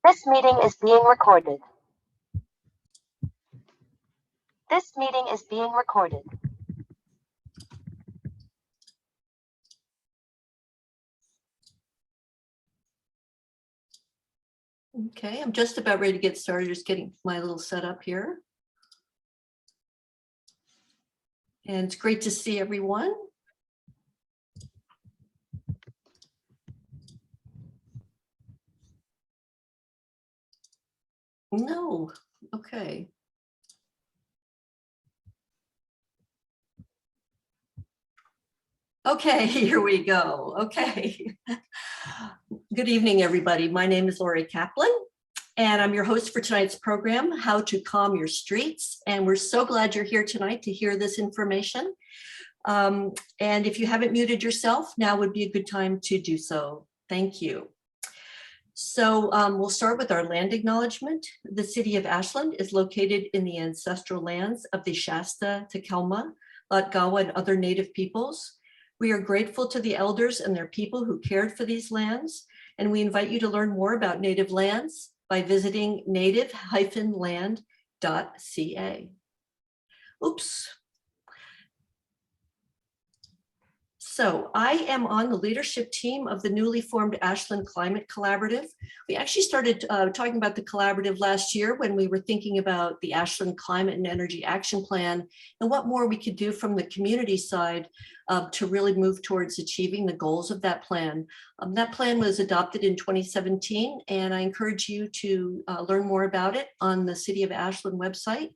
This meeting is being recorded. This meeting is being recorded. Okay, I'm just about ready to get started, just getting my little setup here. And it's great to see everyone. No, okay. Okay, here we go. Okay. Good evening, everybody. My name is Lorrie Kaplan, and I'm your host for tonight's program, How to Calm Your Streets. And we're so glad you're here tonight to hear this information. And if you haven't muted yourself, now would be a good time to do so. Thank you. So we'll start with our land acknowledgement. The city of Ashland is located in the ancestral lands of the Shasta, Takelma, Latgawa, and other native peoples. We are grateful to the elders and their people who cared for these lands, and we invite you to learn more about native lands by visiting native-land.ca. Oops. So I am on the leadership team of the newly formed Ashland Climate Collaborative. We actually started talking about the collaborative last year when we were thinking about the Ashland Climate and Energy Action Plan and what more we could do from the community side to really move towards achieving the goals of that plan. That plan was adopted in 2017, and I encourage you to learn more about it on the City of Ashland website.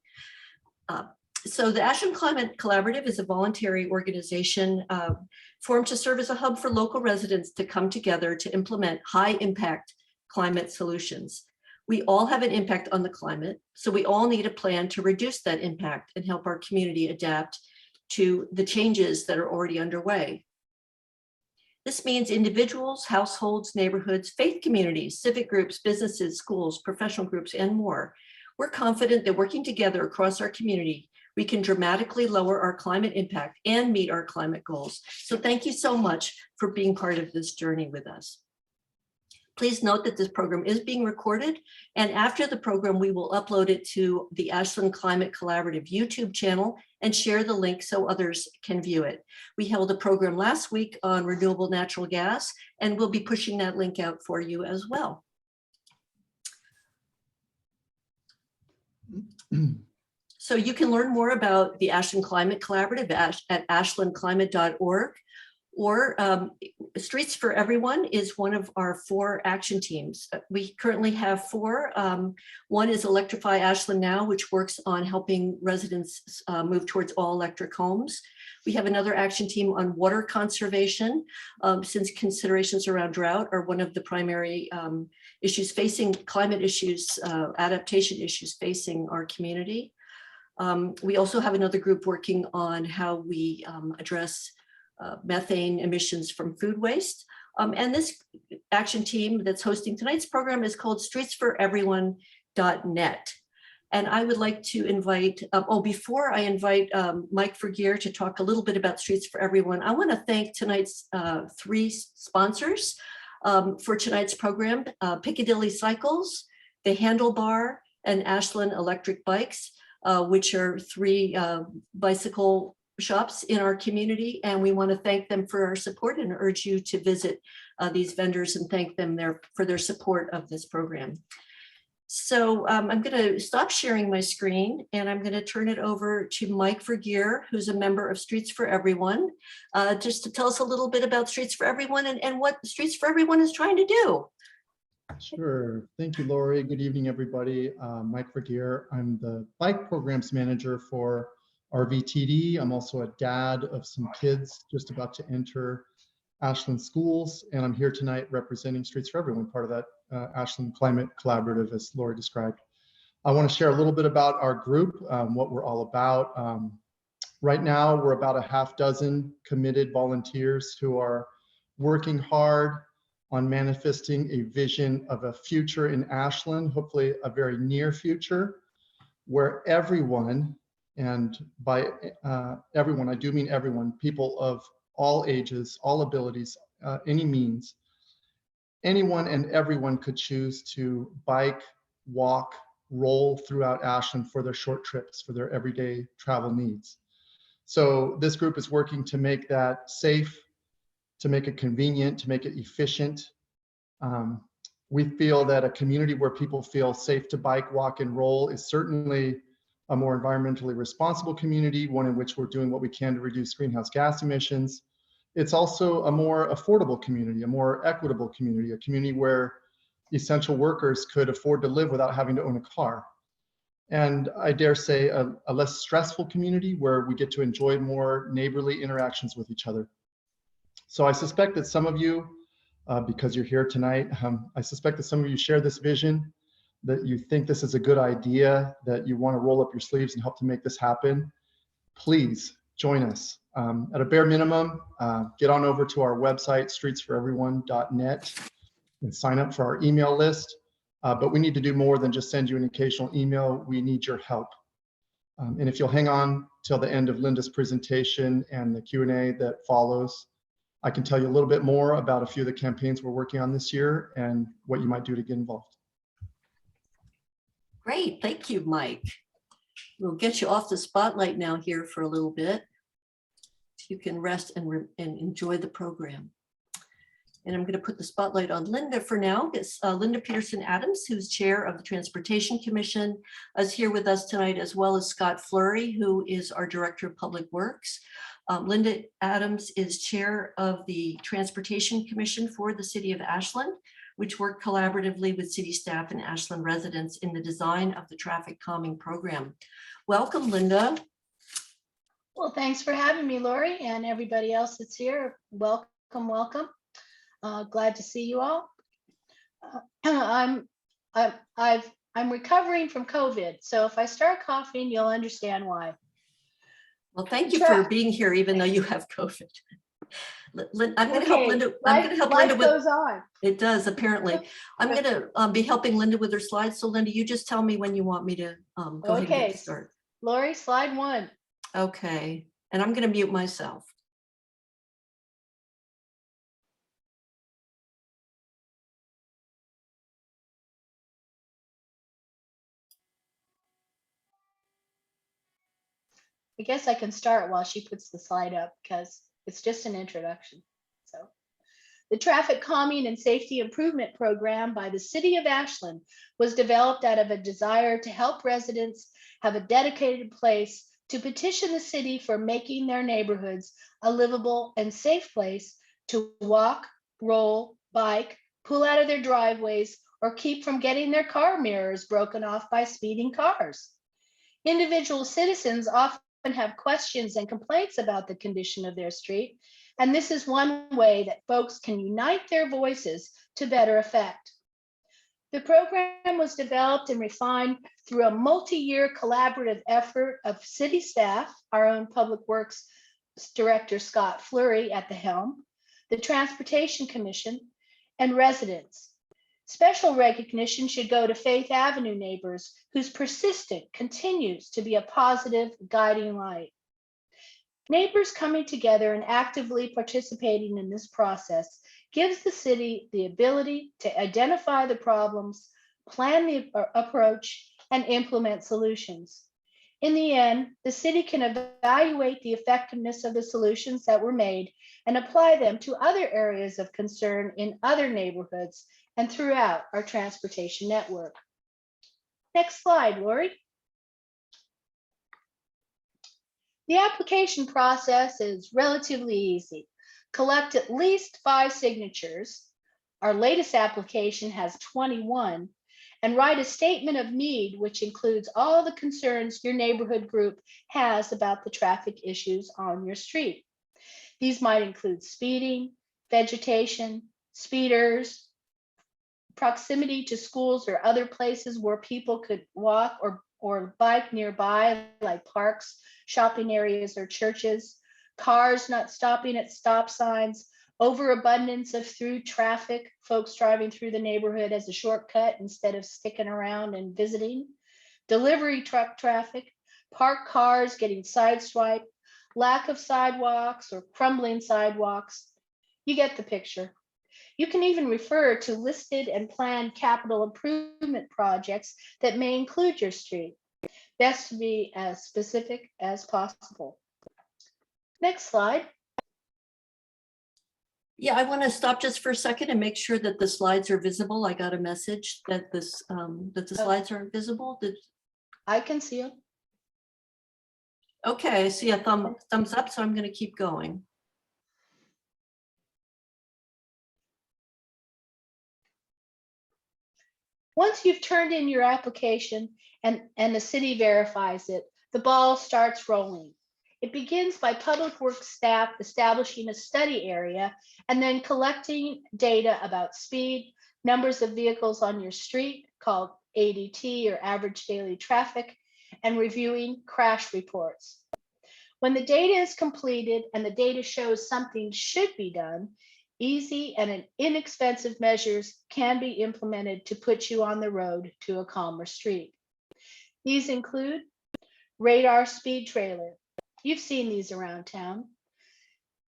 So the Ashland Climate Collaborative is a voluntary organization formed to serve as a hub for local residents to come together to implement high impact climate solutions. We all have an impact on the climate, so we all need a plan to reduce that impact and help our community adapt to the changes that are already underway. This means individuals, households, neighborhoods, faith communities, civic groups, businesses, schools, professional groups, and more. We're confident that working together across our community, we can dramatically lower our climate impact and meet our climate goals. So thank you so much for being part of this journey with us. Please note that this program is being recorded, and after the program, we will upload it to the Ashland Climate Collaborative YouTube channel and share the link so others can view it. We held a program last week on renewable natural gas, and we'll be pushing that link out for you as well. So you can learn more about the Ashland Climate Collaborative at ashlandclimate.org, or Streets for Everyone is one of our 4 action teams. We currently have 4. One is Electrify Ashland Now, which works on helping residents move towards all electric homes. We have another action team on water conservation, since considerations around drought are one of the primary issues facing climate issues, adaptation issues facing our community. We also have another group working on how we address methane emissions from food waste. And this action team that's hosting tonight's program is called streetsforeveryone.net. And I would like to invite, before I invite Mike Vergeer to talk a little bit about Streets for Everyone, I want to thank tonight's 3 sponsors for tonight's program, Piccadilly Cycles, The Handlebar, and Ashland Electric Bikes, which are 3 bicycle shops in our community. And we want to thank them for our support and urge you to visit these vendors and thank them for their support of this program. So I'm going to stop sharing my screen and I'm going to turn it over to Mike Vergeer, who's a member of Streets for Everyone, just to tell us a little bit about Streets for Everyone and what Streets for Everyone is trying to do. Sure. Thank you, Lorrie. Good evening, everybody. Mike Vergeer. I'm the bike programs manager for RVTD. I'm also a dad of some kids just about to enter Ashland schools, and I'm here tonight representing Streets for Everyone, part of that Ashland Climate Collaborative, as Lorrie described. I want to share a little bit about our group, what we're all about. Right now, we're about a half dozen committed volunteers who are working hard on manifesting a vision of a future in Ashland, hopefully a very near future, where everyone, and by everyone, I do mean everyone, people of all ages, all abilities, any means, anyone and everyone could choose to bike, walk, roll throughout Ashland for their short trips, for their everyday travel needs. So this group is working to make that safe, to make it convenient, to make it efficient. We feel that a community where people feel safe to bike, walk, and roll is certainly a more environmentally responsible community, one in which we're doing what we can to reduce greenhouse gas emissions. It's also a more affordable community, a more equitable community, a community where essential workers could afford to live without having to own a car. And I dare say a less stressful community where we get to enjoy more neighborly interactions with each other. So I suspect that some of you, because you're here tonight, I suspect that some of you share this vision, that you think this is a good idea, that you want to roll up your sleeves and help to make this happen. Please join us. At a bare minimum, get on over to our website, streetsforeveryone.net, and sign up for our email list. But we need to do more than just send you an occasional email. We need your help. And if you'll hang on till the end of Linda's presentation and the Q&A that follows, I can tell you a little bit more about a few of the campaigns we're working on this year and what you might do to get involved. Great, thank you, Mike. We'll get you off the spotlight now here for a little bit. You can rest and enjoy the program. And I'm going to put the spotlight on Linda for now. It's Linda Peterson-Adams, who's chair of the Transportation Commission, is here with us tonight, as well as Scott Fleury, who is our director of public works. Linda Adams is chair of the Transportation Commission for the city of Ashland, which worked collaboratively with city staff and Ashland residents in the design of the traffic calming program. Welcome, Linda. Well, thanks for having me, Lorrie, and everybody else that's here. Welcome, welcome. Glad to see you all. I'm recovering from COVID, so if I start coughing, you'll understand why. Well, thank you for being here, even though you have COVID. I'm going to help Linda. I'm going to help Linda with. Goes on. It does, apparently. I'm going to be helping Linda with her slides. So, Linda, you just tell me when you want me to go ahead and get started. Lorrie, slide 1. Okay, and I'm going to mute myself. I guess I can start while she puts the slide up because it's just an introduction. So, the Traffic Calming and Safety Improvement Program by the City of Ashland was developed out of a desire to help residents have a dedicated place to petition the city for making their neighborhoods a livable and safe place to walk, roll, bike, pull out of their driveways, or keep from getting their car mirrors broken off by speeding cars. Individual citizens often have questions and complaints about the condition of their street, and this is one way that folks can unite their voices to better effect. The program was developed and refined through a multi-year collaborative effort of city staff, our own Public Works Director Scott Fleury at the helm, the Transportation Commission, and residents. Special recognition should go to Faith Avenue neighbors whose persistence continues to be a positive guiding light. Neighbors coming together and actively participating in this process gives the city the ability to identify the problems, plan the approach, and implement solutions. In the end, the city can evaluate the effectiveness of the solutions that were made and apply them to other areas of concern in other neighborhoods and throughout our transportation network. Next slide, Lorrie. The application process is relatively easy. Collect at least 5 signatures. Our latest application has 21, and write a statement of need, which includes all the concerns your neighborhood group has about the traffic issues on your street. These might include speeding, vegetation, speeders, proximity to schools or other places where people could walk or bike nearby, like parks, shopping areas, or churches, cars not stopping at stop signs, overabundance of through traffic, folks driving through the neighborhood as a shortcut instead of sticking around and visiting, delivery truck traffic, parked cars getting sideswiped, lack of sidewalks or crumbling sidewalks. You get the picture. You can even refer to listed and planned capital improvement projects that may include your street. Best to be as specific as possible. Next slide. Yeah, I want to stop just for a second and make sure that the slides are visible. I got a message that that the slides aren't visible. I can see you. Okay, I see a thumbs up, so I'm going to keep going. Once you've turned in your application and the city verifies it, the ball starts rolling. It begins by public works staff establishing a study area and then collecting data about speed, numbers of vehicles on your street, called ADT or average daily traffic, and reviewing crash reports. When the data is completed and the data shows something should be done, easy and inexpensive measures can be implemented to put you on the road to a calmer street. These include radar speed trailer. You've seen these around town.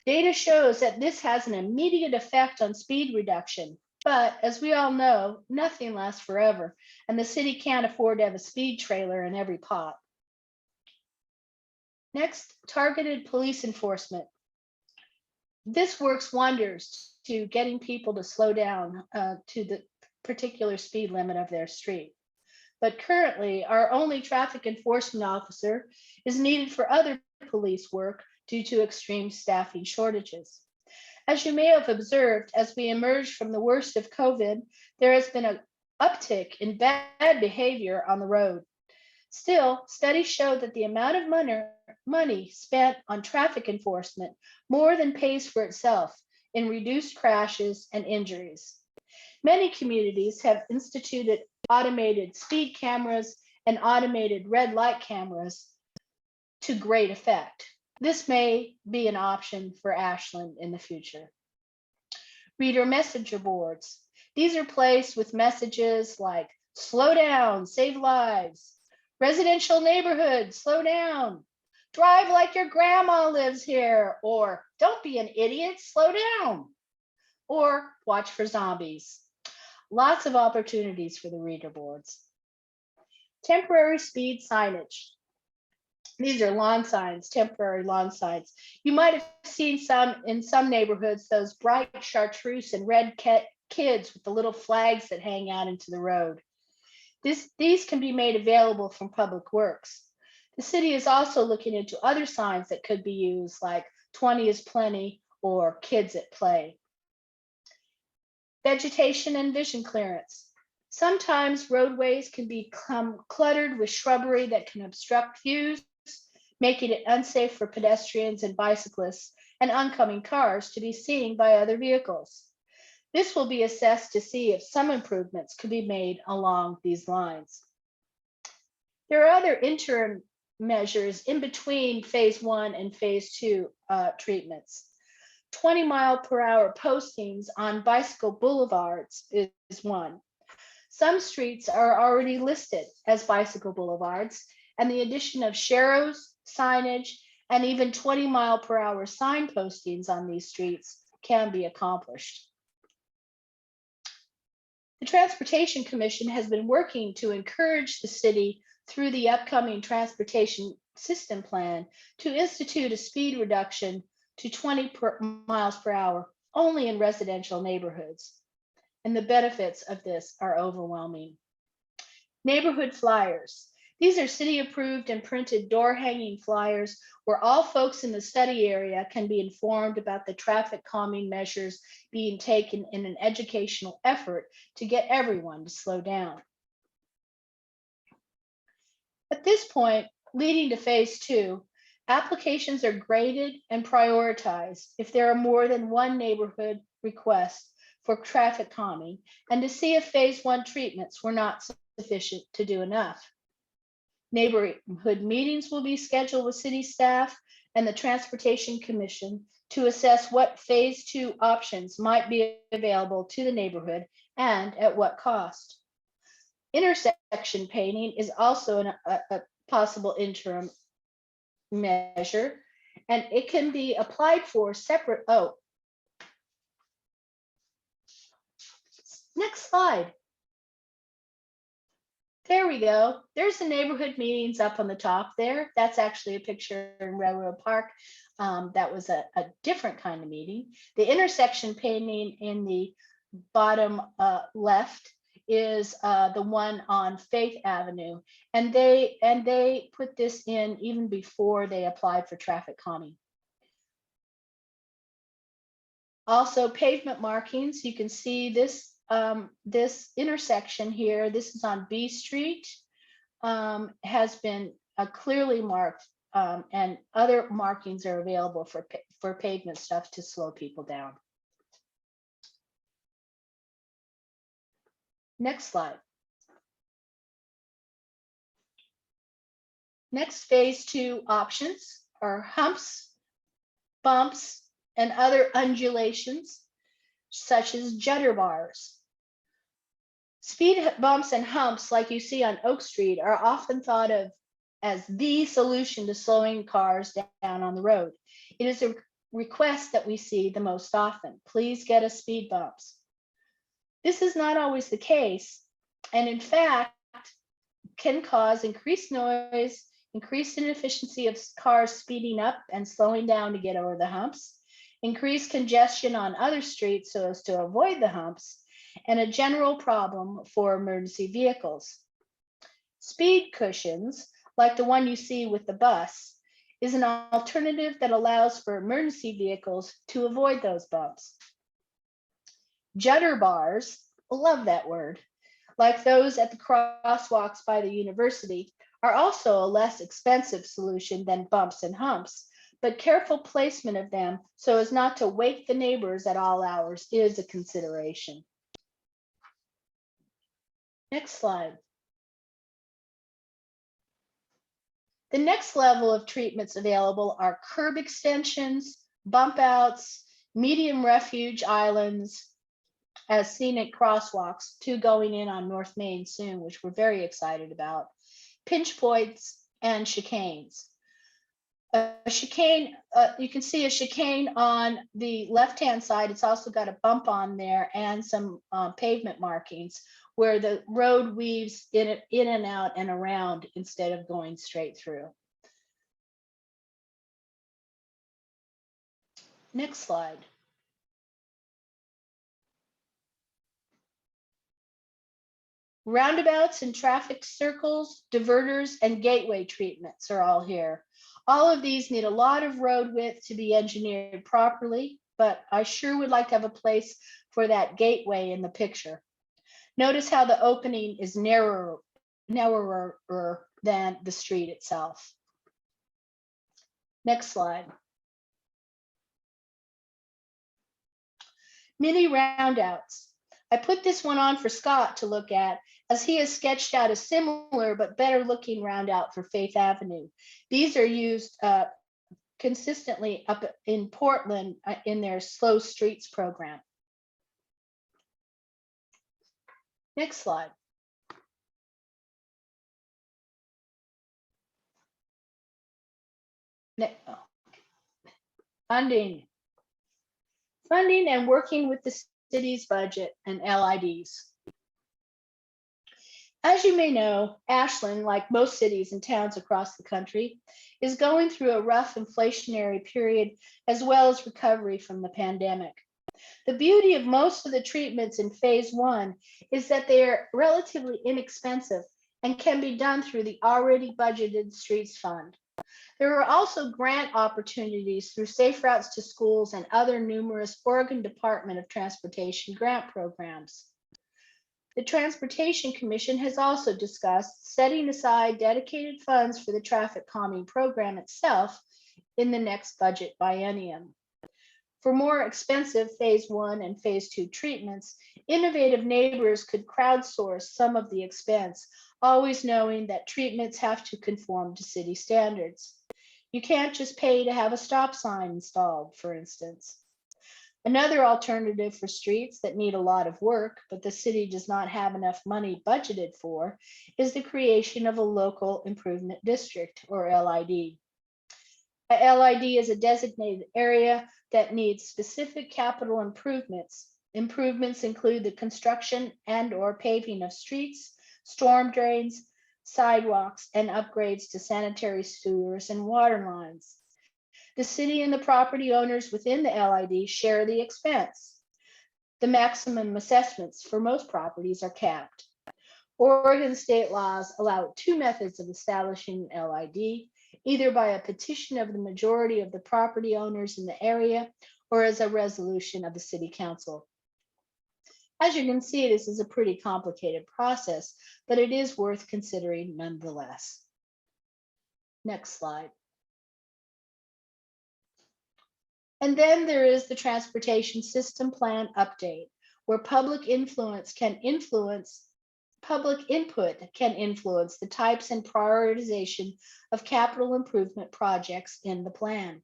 Data shows that this has an immediate effect on speed reduction, but as we all know, nothing lasts forever, and the city can't afford to have a speed trailer in every pot. Next, targeted police enforcement. This works wonders to getting people to slow down to the particular speed limit of their street. But currently, our only traffic enforcement officer is needed for other police work due to extreme staffing shortages. As you may have observed, as we emerge from the worst of COVID, there has been an uptick in bad behavior on the road. Still, studies show that the amount of money spent on traffic enforcement more than pays for itself in reduced crashes and injuries. Many communities have instituted automated speed cameras and automated red light cameras to great effect. This may be an option for Ashland in the future. Reader messenger boards. These are placed with messages like, slow down, save lives. Residential neighborhood, slow down. Drive like your grandma lives here. Or don't be an idiot, slow down. Or watch for zombies. Lots of opportunities for the reader boards. Temporary speed signage. These are lawn signs, temporary lawn signs. You might have seen some in some neighborhoods, those bright chartreuse and red kids with the little flags that hang out into the road. These can be made available from Public Works. The city is also looking into other signs that could be used, like 20 is plenty or kids at play. Vegetation and vision clearance. Sometimes roadways can become cluttered with shrubbery that can obstruct views, making it unsafe for pedestrians and bicyclists and oncoming cars to be seen by other vehicles. This will be assessed to see if some improvements could be made along these lines. There are other interim measures in between phase 1 and phase 2 treatments. 20-mile-per-hour postings on bicycle boulevards is one. Some streets are already listed as bicycle boulevards, and the addition of sharrows, signage, and even 20-mile-per-hour sign postings on these streets can be accomplished. The Transportation Commission has been working to encourage the city through the upcoming transportation system plan to institute a speed reduction to 20 miles per hour only in residential neighborhoods. And the benefits of this are overwhelming. Neighborhood flyers. These are city-approved and printed door-hanging flyers where all folks in the study area can be informed about the traffic calming measures being taken in an educational effort to get everyone to slow down. At this point, leading to phase 2, applications are graded and prioritized if there are more than one neighborhood request for traffic calming, and to see if phase 1 treatments were not sufficient to do enough. Neighborhood meetings will be scheduled with city staff and the Transportation Commission to assess what phase 2 options might be available to the neighborhood and at what cost. Intersection painting is also a possible interim measure, and it can be applied for separate. Next slide. There we go. There's the neighborhood meetings up on the top there. That's actually a picture in Railroad Park. That was a different kind of meeting. The intersection painting in the bottom left is the one on Faith Avenue. And they put this in even before they applied for traffic calming. Also pavement markings. You can see this this intersection here. This is on B Street, has been clearly marked, and other markings are available for pavement stuff to slow people down. Next slide. Next, phase 2 options are humps, bumps, and other undulations, such as judder bars. Speed bumps and humps, like you see on Oak Street, are often thought of as the solution to slowing cars down on the road. It is a request that we see the most often. Please get us speed bumps. This is not always the case, and in fact, can cause increased noise, increased inefficiency of cars speeding up and slowing down to get over the humps, increased congestion on other streets so as to avoid the humps, and a general problem for emergency vehicles. Speed cushions, like the one you see with the bus, is an alternative that allows for emergency vehicles to avoid those bumps. Judder bars, love that word, like those at the crosswalks by the university, are also a less expensive solution than bumps and humps, but careful placement of them so as not to wake the neighbors at all hours is a consideration. Next slide. The next level of treatments available are curb extensions, bump outs, medium refuge islands, as seen at crosswalks, 2 going in on North Main soon, which we're very excited about, pinch points, and chicanes. A chicane, you can see a chicane on the left-hand side. It's also got a bump on there and some pavement markings where the road weaves in and out and around instead of going straight through. Next slide. Roundabouts and traffic circles, diverters, and gateway treatments are all here. All of these need a lot of road width to be engineered properly, but I sure would like to have a place for that gateway in the picture. Notice how the opening is narrower than the street itself. Next slide. Mini roundouts. I put this one on for Scott to look at, as he has sketched out a similar but better looking roundout for Faith Avenue. These are used consistently up in Portland in their Slow Streets program. Next slide. Funding and working with the city's budget and LIDs. As you may know, Ashland, like most cities and towns across the country, is going through a rough inflationary period as well as recovery from the pandemic. The beauty of most of the treatments in phase 1 is that they are relatively inexpensive and can be done through the already budgeted streets fund. There are also grant opportunities through Safe Routes to Schools and other numerous Oregon Department of Transportation grant programs. The Transportation Commission has also discussed setting aside dedicated funds for the traffic calming program itself in the next budget biennium. For more expensive phase 1 and phase 2 treatments, innovative neighbors could crowdsource some of the expense, always knowing that treatments have to conform to city standards. You can't just pay to have a stop sign installed, for instance. Another alternative for streets that need a lot of work, but the city does not have enough money budgeted for, is the creation of a local improvement district, or LID. A LID is a designated area that needs specific capital improvements Improvements include the construction and/or paving of streets, storm drains, sidewalks, and upgrades to sanitary sewers and water lines. The city and the property owners within the LID share the expense. The maximum assessments for most properties are capped. Oregon state laws allow two methods of establishing an LID, either by a petition of the majority of the property owners in the area or as a resolution of the city council. As you can see, this is a pretty complicated process, but it is worth considering nonetheless. Next slide. And then there is the Transportation System Plan update, where public input can influence the types and prioritization of capital improvement projects in the plan.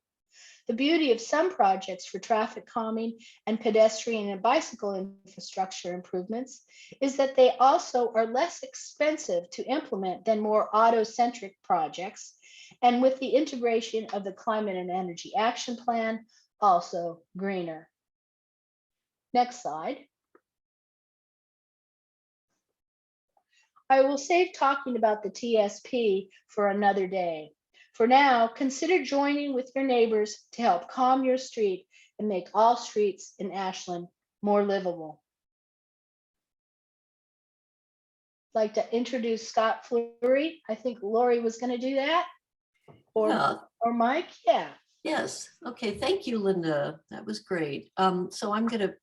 The beauty of some projects for traffic calming and pedestrian and bicycle infrastructure improvements is that they also are less expensive to implement than more auto-centric projects, and with the integration of the Climate and Energy Action Plan, also greener. Next slide. I will save talking about the TSP for another day. For now, consider joining with your neighbors to help calm your street and make all streets in Ashland more livable. I'd like to introduce Scott Fleury. I think Lorrie was going to do that. Or Mike, yeah. Yes. Okay. Thank you, Linda. That was great. So I'm going to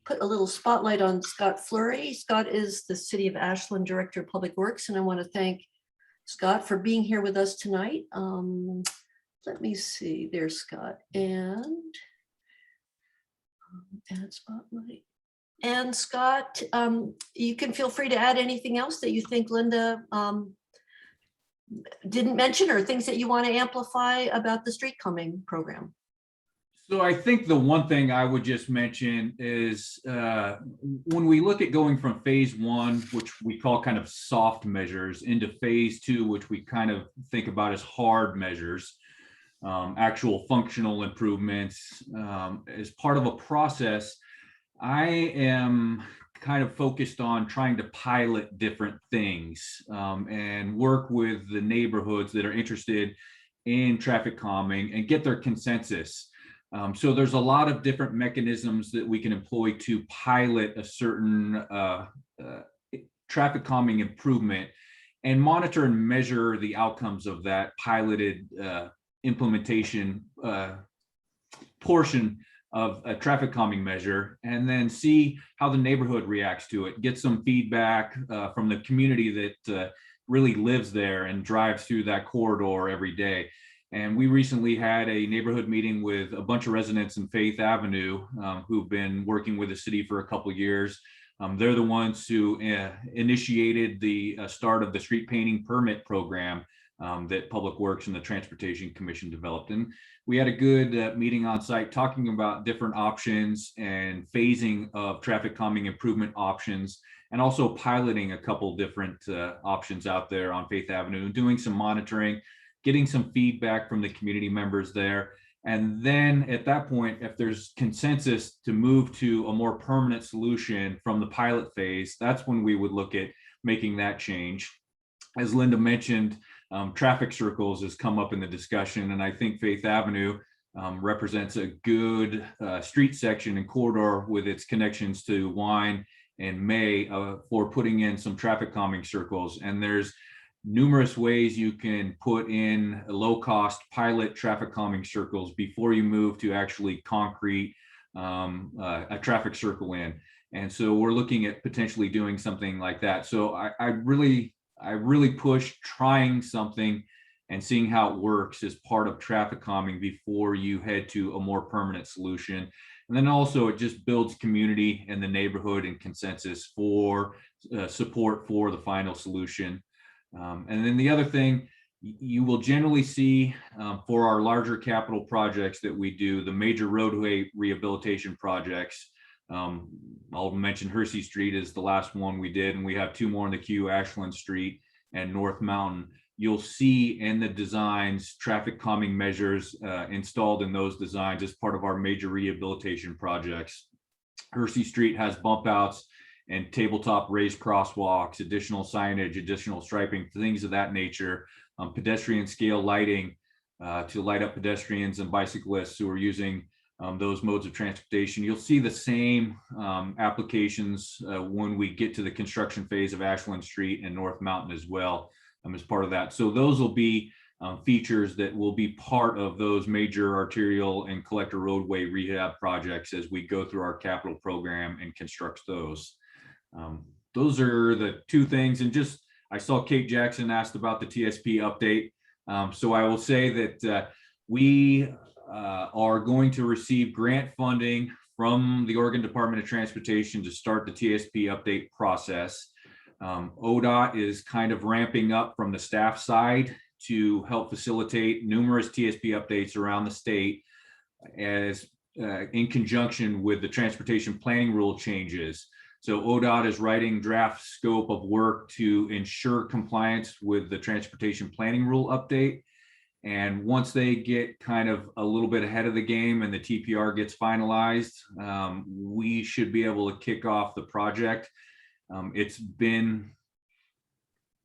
put a little spotlight on Scott Fleury. Scott is the City of Ashland Director of Public Works, and I want to thank Scott for being here with us tonight. Let me see. There's Scott and add spotlight. And Scott, you can feel free to add anything else that you think Linda didn't mention, or things that you want to amplify about the street calming program. So I think the one thing I would just mention is when we look at going from phase one, which we call kind of soft measures, into phase two, which we kind of think about as hard measures, actual functional improvements, as part of a process, I am kind of focused on trying to pilot different things and work with the neighborhoods that are interested in traffic calming and get their consensus. So there's a lot of different mechanisms that we can employ to pilot a certain traffic calming improvement and monitor and measure the outcomes of that piloted implementation portion of a traffic calming measure, and then see how the neighborhood reacts to it, get some feedback from the community that really lives there and drives through that corridor every day. And we recently had a neighborhood meeting with a bunch of residents in Faith Avenue who've been working with the city for a couple of years. They're the ones who initiated the start of the street painting permit program that Public Works and the Transportation Commission developed. And we had a good meeting on site talking about different options and phasing of traffic calming improvement options, and also piloting a couple different options out there on Faith Avenue, and doing some monitoring, getting some feedback from the community members there. And then at that point, if there's consensus to move to a more permanent solution from the pilot phase, that's when we would look at making that change. As Linda mentioned, traffic circles has come up in the discussion, and I think Faith Avenue represents a good street section and corridor with its connections to Wine and May for putting in some traffic calming circles. And there's numerous ways you can put in low-cost pilot traffic calming circles before you move to actually concrete a traffic circle in. And so we're looking at potentially doing something like that. So I really push trying something and seeing how it works as part of traffic calming before you head to a more permanent solution. And then also it just builds community in the neighborhood and consensus for support for the final solution. And then the other thing you will generally see for our larger capital projects that we do, the major roadway rehabilitation projects, I'll mention Hersey Street is the last one we did, and we have two more in the queue, Ashland Street and North Mountain. You'll see in the designs traffic calming measures installed in those designs as part of our major rehabilitation projects. Hersey Street has bump outs and tabletop raised crosswalks, additional signage, additional striping, things of that nature, pedestrian scale lighting to light up pedestrians and bicyclists who are using those modes of transportation. You'll see the same applications when we get to the construction phase of Ashland Street and North Mountain as well as part of that. So those will be features that will be part of those major arterial and collector roadway rehab projects as we go through our capital program and construct those. Those are the two things. And just, I saw Kate Jackson asked about the TSP update. So I will say that we are going to receive grant funding from the Oregon Department of Transportation to start the TSP update process. ODOT is kind of ramping up from the staff side to help facilitate numerous TSP updates around the state as in conjunction with the transportation planning rule changes. So ODOT is writing draft scope of work to ensure compliance with the transportation planning rule update. And once they get kind of a little bit ahead of the game and the TPR gets finalized, we should be able to kick off the project. It's been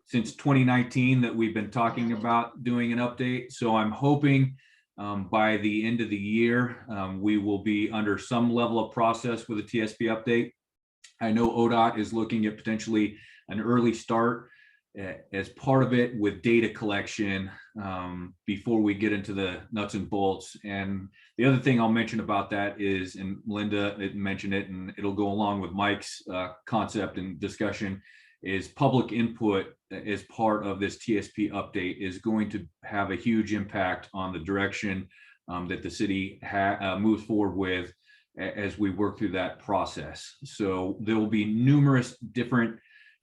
since 2019 that we've been talking about doing an update. So I'm hoping by the end of the year, we will be under some level of process with a TSP update. I know ODOT is looking at potentially an early start as part of it with data collection before we get into the nuts and bolts. And the other thing I'll mention about that is, and Linda mentioned it, and it'll go along with Mike's concept and discussion, is public input as part of this TSP update is going to have a huge impact on the direction that the city moves forward with as we work through that process. So there will be numerous different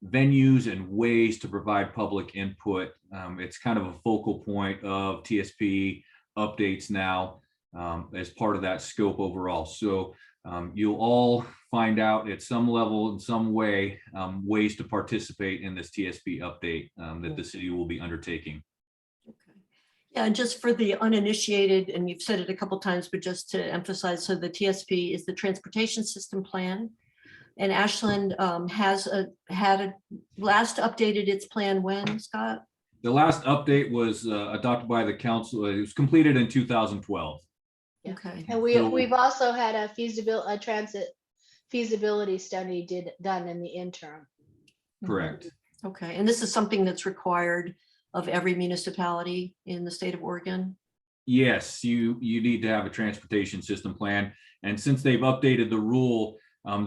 venues and ways to provide public input. It's kind of a focal point of TSP updates now as part of that scope overall. So you'll all find out at some level, in some way, ways to participate in this TSP update that the city will be undertaking. Okay. Yeah, and just for the uninitiated, and you've said it a couple times, but just to emphasize, so the TSP is the Transportation System Plan. And Ashland has last updated its plan when, Scott? The last update was adopted by the council. It was completed in 2012. Yeah. Okay. And we've also had a transit feasibility study done in the interim. Correct. Okay, and this is something that's required of every municipality in the state of Oregon? Yes, you need to have a transportation system plan. And since they've updated the rule,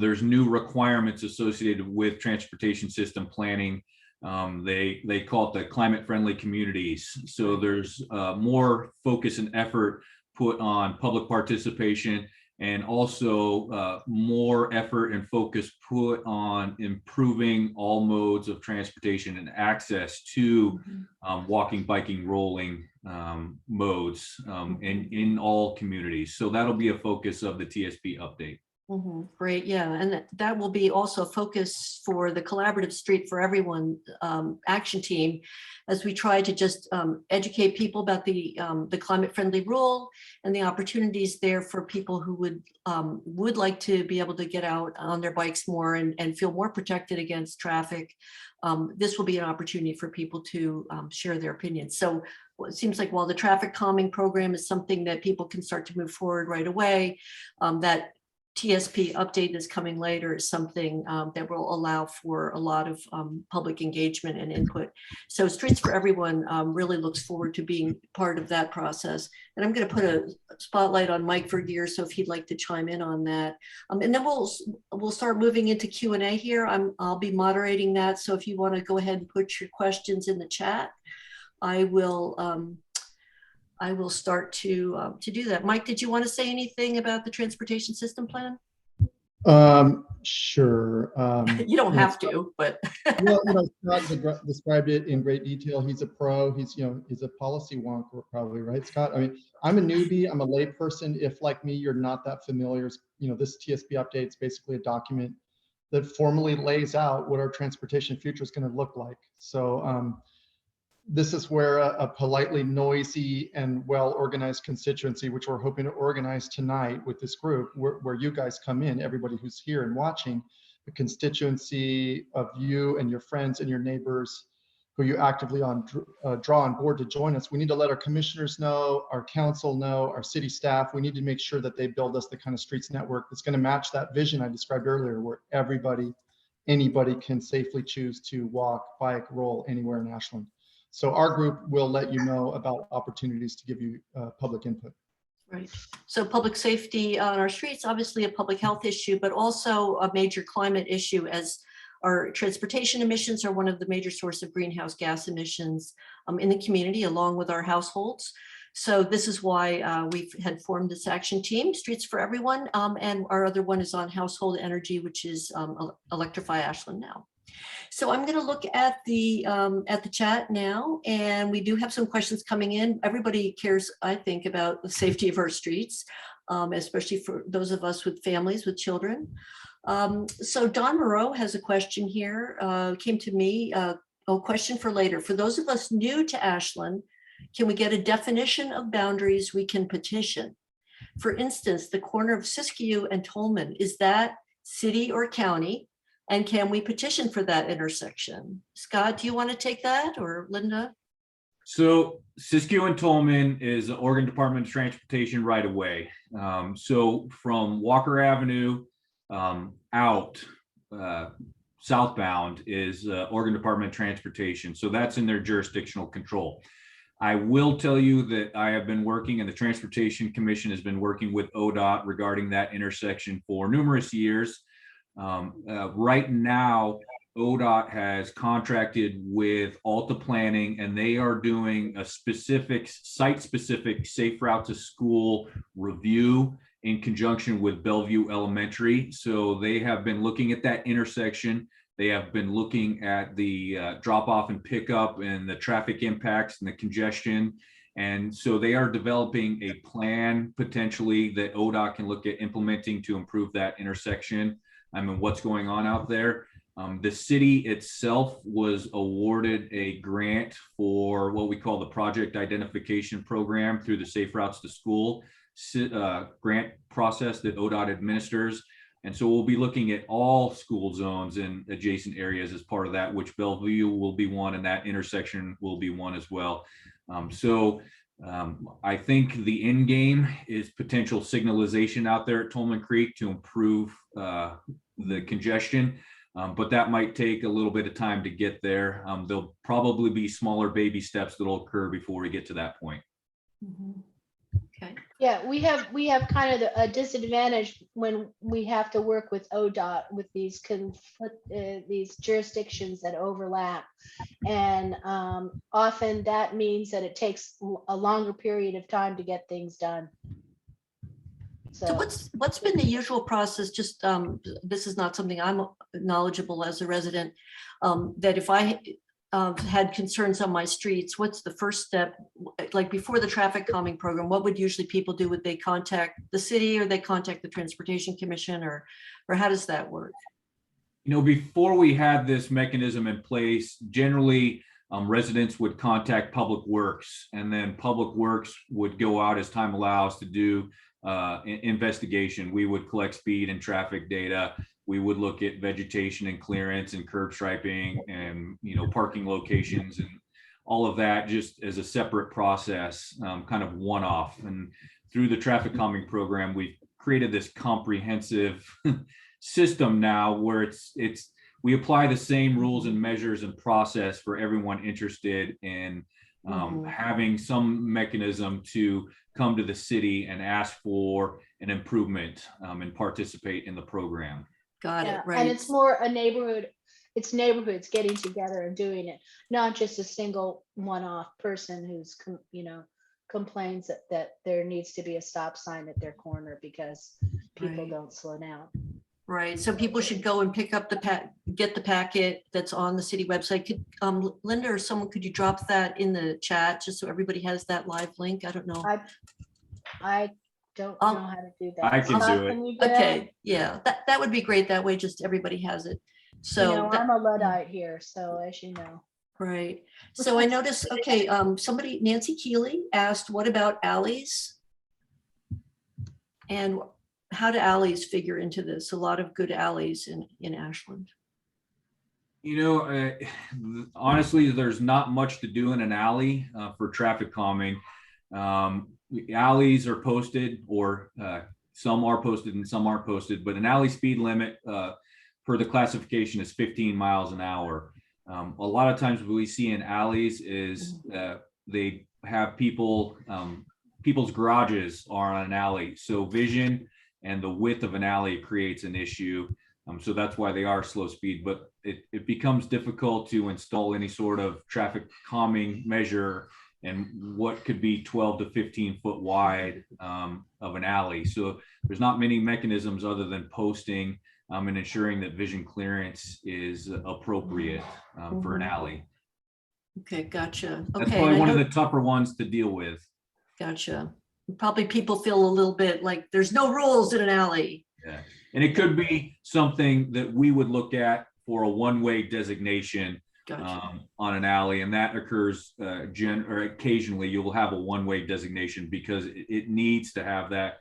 there's new requirements associated with transportation system planning. They call it the climate friendly communities. So there's more focus and effort put on public participation, and also more effort and focus put on improving all modes of transportation and access to walking, biking, rolling modes in all communities. So that'll be a focus of the TSP update. Great, yeah, and that will be also a focus for the Collaborative Street for Everyone action team, as we try to just educate people about the climate-friendly rule and the opportunities there for people who would like to be able to get out on their bikes more and feel more protected against traffic. This will be an opportunity for people to share their opinions. So it seems like while the traffic calming program is something that people can start to move forward right away, that TSP update is coming later is something that will allow for a lot of public engagement and input. So Streets for Everyone really looks forward to being part of that process. And I'm going to put a spotlight on Mike Vergeer, so if he'd like to chime in on that. And then we'll start moving into Q&A here. I'll be moderating that. So if you want to go ahead and put your questions in the chat, I will start to do that. Mike, did you want to say anything about the transportation system plan? Sure. You don't have to, but well, Scott described it in great detail. He's a pro. He's a policy wonker, probably, right, Scott? I mean, I'm a newbie. I'm a layperson. If, like me, you're not that familiar, this TSP update is basically a document that formally lays out what our transportation future is going to look like. So this is where a politely noisy and well-organized constituency, which we're hoping to organize tonight with this group, where you guys come in, everybody who's here and watching, a constituency of you and your friends and your neighbors who you actively draw on board to join us. We need to let our commissioners know, our council know, our city staff. We need to make sure that they build us the kind of streets network that's going to match that vision I described earlier, where anybody can safely choose to walk, bike, roll anywhere in Ashland. So our group will let you know about opportunities to give you public input. Right. So public safety on our streets, obviously a public health issue, but also a major climate issue, as our transportation emissions are one of the major sources of greenhouse gas emissions in the community, along with our households. So this is why we've had formed this action team, Streets for Everyone, and our other one is on household energy, which is Electrify Ashland Now. So I'm going to look at the chat now, and we do have some questions coming in. Everybody cares, I think, about the safety of our streets, especially for those of us with families with children. So Don Moreau has a question here, came to me, a question for later. For those of us new to Ashland, can we get a definition of boundaries we can petition? For instance, the corner of Siskiyou and Tolman, is that city or county? And can we petition for that intersection? Scott, do you want to take that, or Linda? So Siskiyou and Tolman is the Oregon Department of Transportation right away. So from Walker Avenue out southbound is Oregon Department of Transportation. So that's in their jurisdictional control. I will tell you that I have been working, and the Transportation Commission has been working with ODOT regarding that intersection for numerous years. Right now, ODOT has contracted with Alta Planning, and they are doing a specific site-specific safe route to school review in conjunction with Bellevue Elementary. So they have been looking at that intersection. They have been looking at the drop off and pickup and the traffic impacts and the congestion. And so they are developing a plan potentially that ODOT can look at implementing to improve that intersection. I mean, what's going on out there. The city itself was awarded a grant for what we call the Project Identification Program through the Safe Routes to School grant process that ODOT administers. And so we'll be looking at all school zones in adjacent areas as part of that, which Bellevue will be one, and that intersection will be one as well. I think the end game is potential signalization out there at Tolman Creek to improve the congestion, but that might take a little bit of time to get there. There'll probably be smaller baby steps that'll occur before we get to that point. Mm-hmm. Okay. Yeah, we have kind of a disadvantage when we have to work with ODOT with these jurisdictions that overlap, and often that means that it takes a longer period of time to get things done. So what's been the usual process? Just this is not something I'm knowledgeable as a resident. That if I had concerns on my streets, what's the first step? Like before the traffic calming program, what would usually people do? Would they contact the city, or they contact the Transportation Commission, or how does that work? You know, before we had this mechanism in place, generally residents would contact Public Works, and then Public Works would go out as time allows to do investigation. We would collect speed and traffic data. We would look at vegetation and clearance and curb striping and, you know, parking locations and all of that, just as a separate process, kind of one-off. And through the traffic calming program, we've created this comprehensive system now where we apply the same rules and measures and process for everyone interested in having some mechanism to come to the city and ask for an improvement and participate in the program. Got it, right. And it's more a neighborhood, it's neighborhoods getting together and doing it, not just a single one-off person who's, complains that there needs to be a stop sign at their corner because people don't slow down. Right, so people should go and pick up get the packet that's on the city website. Could Linda or someone, could you drop that in the chat just so everybody has that live link? I don't know. I don't know how to do that. I can do it. Can you do Okay, that? yeah, that would be great. That way just everybody has it. So I'm a Luddite here, so as you know. Right. So I noticed, okay, somebody, Nancy Keeley asked, what about alleys? And how do alleys figure into this? A lot of good alleys in Ashland. You know, honestly, there's not much to do in an alley for traffic calming. Alleys are posted, or some are posted and some aren't posted, but an alley speed limit per the classification is 15 miles an hour. A lot of times what we see in alleys is they have people's garages are on an alley. So vision and the width of an alley creates an issue. So that's why they are slow speed, but it becomes difficult to install any sort of traffic calming measure and what could be 12 to 15 foot wide of an alley. So there's not many mechanisms other than posting and ensuring that vision clearance is appropriate for an alley. Okay, gotcha. That's Okay, probably one of the tougher ones to deal with. Gotcha. Probably people feel a little bit like there's no rules in an alley. Yeah. And it could be something that we would look at for a one-way designation Gotcha. on an alley, and that occurs or occasionally you'll have a one-way designation because it needs to have that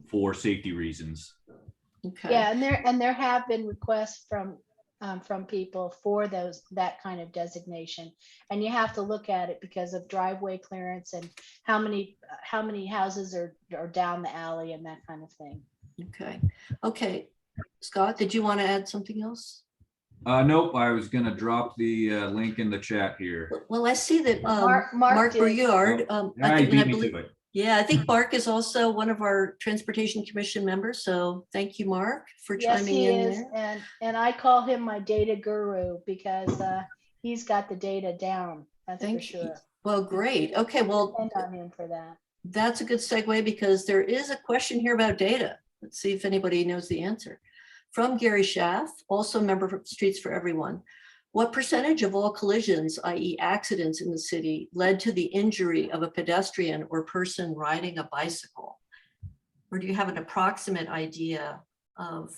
for safety reasons. Okay. Yeah, and there have been requests from people for that kind of designation, and you have to look at it because of driveway clearance and how many houses are down the alley and that kind of thing. Okay. Okay. Scott, did you want to add something else? Nope, I was going to drop the link in the chat here. Well, I see that Mark did. Vergeer, I beat me to it. yeah, I think Mark is also one of our Transportation Commission members. So thank you, Mark, for Yes, chiming he in is, there. and I call him my data guru because he's got the data down. That's Thank for you. sure. Well, great. Okay, well, Depend on him for that. that's a good segue because there is a question here about data. Let's see if anybody knows the answer. From Gary Schaff, also a member of Streets for Everyone. What percentage of all collisions, i.e. accidents in the city, led to the injury of a pedestrian or person riding a bicycle? Or do you have an approximate idea of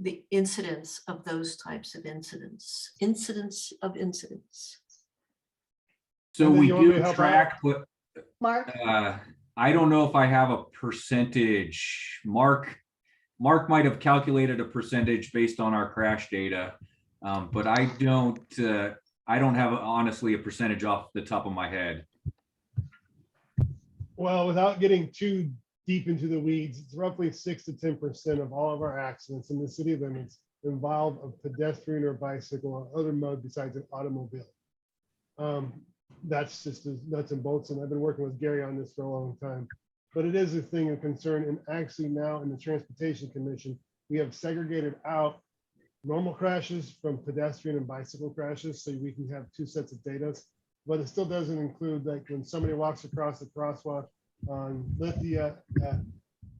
the incidence of those types of incidents? Incidents of incidents. So we you want me do to help track, but Mark, I don't know if I have a percentage. Mark might have calculated a percentage based on our crash data, but I don't have honestly a percentage off the top of my head. Well, without getting too deep into the weeds, it's roughly 6 to 10% of all of our accidents in the city limits involve a pedestrian or bicycle or other mode besides an automobile. That's just as nuts and bolts, and I've been working with Gary on this for a long time. But it is a thing of concern, and actually now in the Transportation Commission, we have segregated out normal crashes from pedestrian and bicycle crashes, so we can have two sets of data. But it still doesn't include like when somebody walks across the crosswalk on Lithia at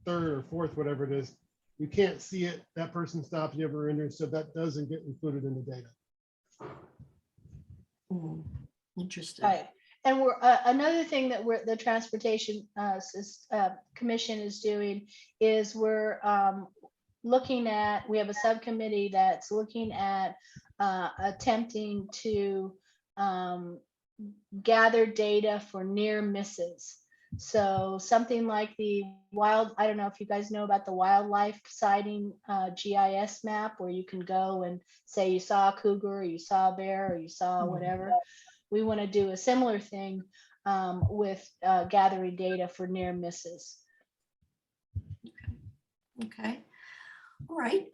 3rd or 4th, whatever it is, we can't see it. That person stopped, you ever injured, so that doesn't get included in the data. Interesting. right. And we're another thing that the Transportation Commission is doing is we're looking at, we have a subcommittee that's looking at attempting to gather data for near misses. So something like the I don't know if you guys know about the wildlife sighting GIS map, where you can go and say you saw a cougar, or you saw a bear, or you saw whatever. We want to do a similar thing with gathering data for near misses. Okay. All right.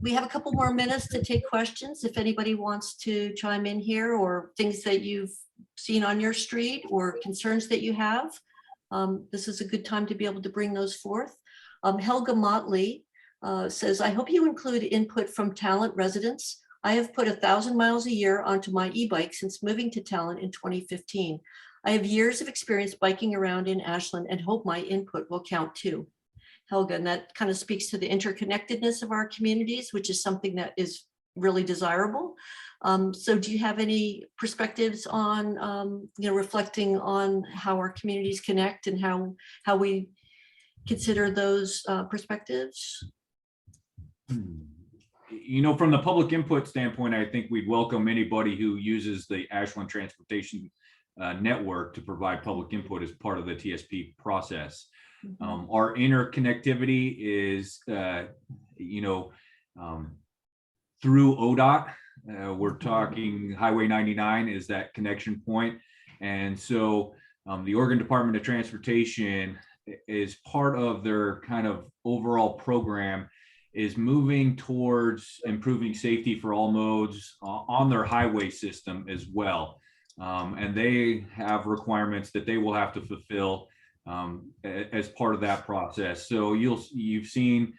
We have a couple more minutes to take questions. If anybody wants to chime in here, or things that you've seen on your street or concerns that you have, this is a good time to be able to bring those forth. Helga Motley says, I hope you include input from Talent residents. I have put 1,000 miles a year onto my e-bike since moving to Talent in 2015. I have years of experience biking around in Ashland and hope my input will count too. Helga, and that kind of speaks to the interconnectedness of our communities, which is something that is really desirable. So do you have any perspectives on, reflecting on how our communities connect and how we consider those perspectives? from the public input standpoint, I think we'd welcome anybody who uses the Ashland Transportation Network to provide public input as part of the TSP process. Our interconnectivity is, through ODOT. We're talking Highway 99 is that connection point. And so the Oregon Department of Transportation is part of their kind of overall program is moving towards improving safety for all modes on their highway system as well. And they have requirements that they will have to fulfill as part of that process. So you've seen,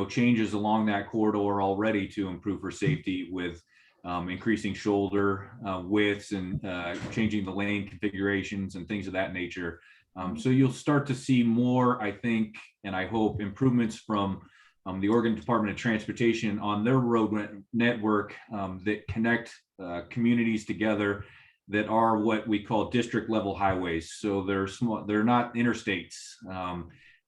changes along that corridor already to improve for safety with increasing shoulder widths and changing the lane configurations and things of that nature. So you'll start to see more, I think, and I hope, improvements from the Oregon Department of Transportation on their road network that connect communities together that are what we call district level highways. So they're small, they're not interstates.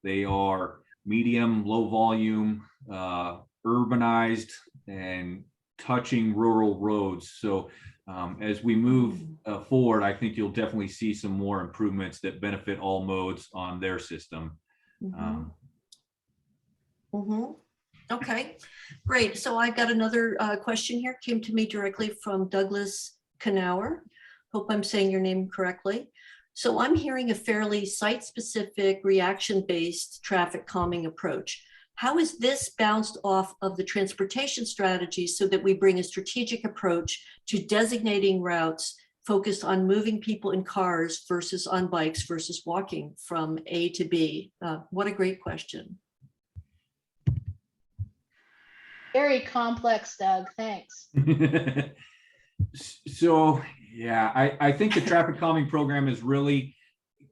They are medium, low volume, urbanized and touching rural roads. So as we move forward, I think you'll definitely see some more improvements that benefit all modes on their system. Okay, great. So I've got another question here, came to me directly from Douglas Knauer. Hope I'm saying your name correctly. So I'm hearing a fairly site-specific, reaction-based traffic calming approach. How is this bounced off of the transportation strategy so that we bring a strategic approach to designating routes focused on moving people in cars versus on bikes versus walking from A to B? What a great question. Very complex, Doug. Thanks. So, yeah, I think the traffic calming program is really,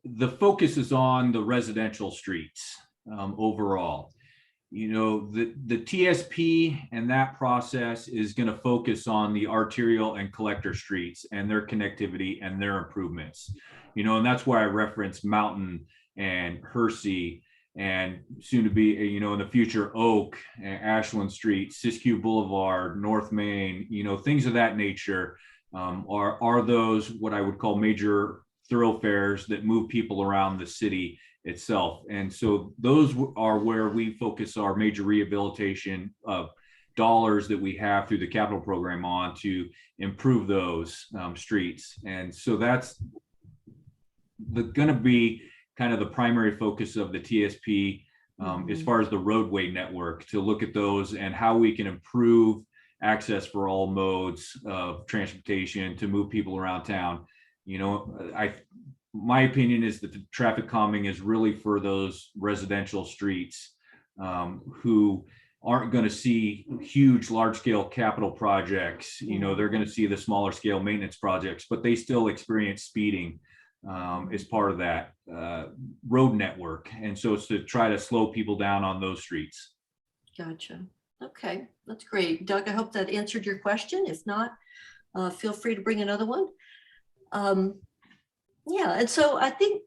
the focus is on the residential streets overall. The TSP and that process is going to focus on the arterial and collector streets and their connectivity and their improvements, and that's why I referenced Mountain and Hersey and soon to be, in the future, Oak, Ashland Street, Siskiyou Boulevard, North Main, things of that nature are those what I would call major thoroughfares that move people around the city itself. And so those are where we focus our major rehabilitation of dollars that we have through the capital program on to improve those streets. And so that's going to be kind of the primary focus of the TSP as far as the roadway network, to look at those and how we can improve access for all modes of transportation to move people around town. My opinion is that the traffic calming is really for those residential streets who aren't going to see huge, large-scale capital projects. They're going to see the smaller scale maintenance projects, but they still experience speeding as part of that road network. And so it's to try to slow people down on those streets. Gotcha. Okay, that's great. Doug, I hope that answered your question. If not, feel free to bring another one. Yeah, and so I think,